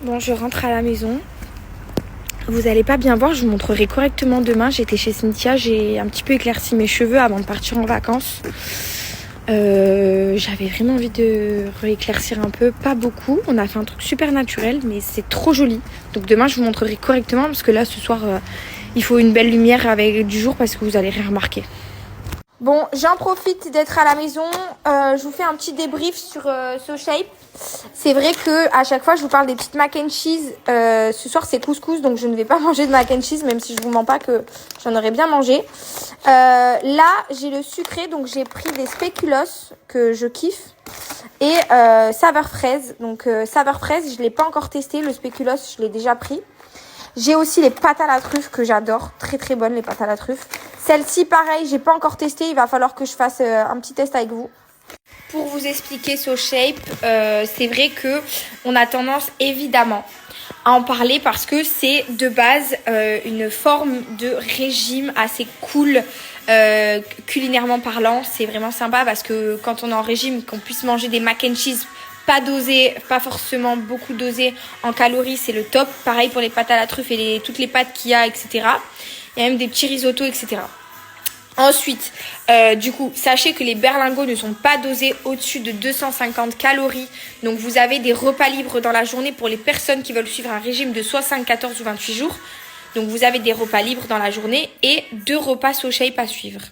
Bon, je rentre à la maison. Vous allez pas bien voir, je vous montrerai correctement demain. J'étais chez Cynthia, j'ai un petit peu éclairci mes cheveux avant de partir en vacances. J'avais vraiment envie de rééclaircir un peu, pas beaucoup. On a fait un truc super naturel, mais c'est trop joli. Donc demain, je vous montrerai correctement parce que là, ce soir, il faut une belle lumière avec du jour parce que vous allez rien remarquer. Bon, j'en profite d'être à la maison. Je vous fais un petit débrief sur SoShape. C'est vrai que à chaque fois, je vous parle des petites mac and cheese. Ce soir, c'est couscous, donc je ne vais pas manger de mac and cheese, même si je vous mens pas que j'en aurais bien mangé. Là, j'ai le sucré, donc j'ai pris des spéculoos que je kiffe et saveur fraise. Donc saveur fraise, je l'ai pas encore testé. Le spéculoos, je l'ai déjà pris. J'ai aussi les pâtes à la truffe que j'adore. Très très bonnes les pâtes à la truffe. Celle-ci, pareil, j'ai pas encore testé. Il va falloir que je fasse un petit test avec vous. Pour vous expliquer SoShape, c'est vrai que on a tendance évidemment à en parler parce que c'est de base une forme de régime assez cool. Culinairement parlant, c'est vraiment sympa parce que quand on est en régime, qu'on puisse manger des mac and cheese pas dosé, pas forcément beaucoup dosé en calories, c'est le top. Pareil pour les pâtes à la truffe et toutes les pâtes qu'il y a, etc. Il y a même des petits risottos, etc. Ensuite, du coup, sachez que les berlingots ne sont pas dosés au-dessus de 250 calories. Donc, vous avez des repas libres dans la journée pour les personnes qui veulent suivre un régime de 60, 14 ou 28 jours. Donc, vous avez des repas libres dans la journée et 2 repas SoShape à suivre.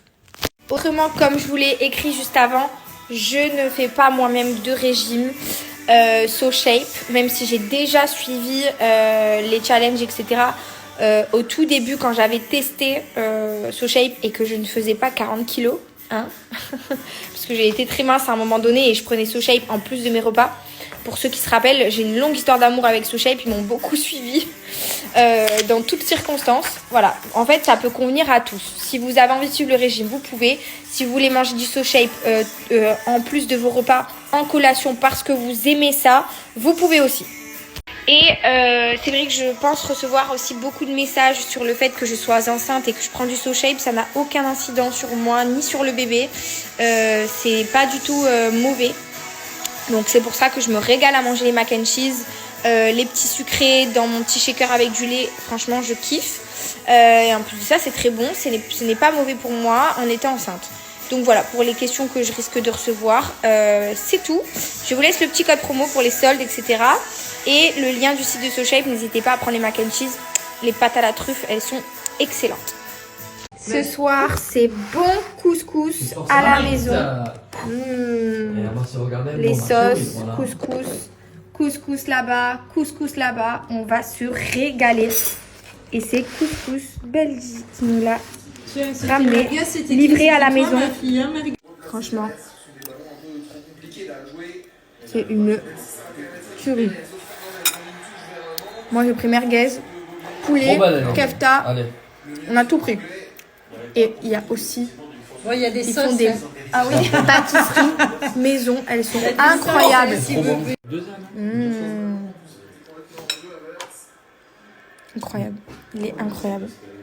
Autrement, comme je vous l'ai écrit juste avant, je ne fais pas moi-même de régime SoShape, même si j'ai déjà suivi les challenges, etc. Au tout début, quand j'avais testé SoShape et que je ne faisais pas 40 kilos, hein, parce que j'ai été très mince à un moment donné et je prenais SoShape en plus de mes repas. Pour ceux qui se rappellent, j'ai une longue histoire d'amour avec SoShape, ils m'ont beaucoup suivi dans toutes circonstances. Voilà, en fait, ça peut convenir à tous. Si vous avez envie de suivre le régime, vous pouvez. Si vous voulez manger du SoShape en plus de vos repas en collation parce que vous aimez ça, vous pouvez aussi. Et c'est vrai que je pense recevoir aussi beaucoup de messages sur le fait que je sois enceinte et que je prends du SoShape. Ça n'a aucun incident sur moi ni sur le bébé. C'est pas du tout mauvais. Donc c'est pour ça que je me régale à manger les mac and cheese, les petits sucrés dans mon petit shaker avec du lait. Franchement, je kiffe. Et en plus de ça, c'est très bon. Ce n'est pas mauvais pour moi en étant enceinte. Donc voilà, pour les questions que je risque de recevoir, c'est tout. Je vous laisse le petit code promo pour les soldes, etc. Et le lien du site de SoShape. N'hésitez pas à prendre les mac and cheese. Les pâtes à la truffe, elles sont excellentes. Ce soir, c'est bon couscous à la maison. Les sauces, couscous là-bas. On va se régaler. Et c'est Couscous Belgique qui nous l'a ramené, livré à la maison. Franchement, c'est une tuerie. Moi, j'ai pris merguez, poulet, kefta. On a tout pris. Et il y a aussi, il y a des ils sauces. font des pâtisseries maison. Elles sont incroyables. Incroyable. Il est incroyable.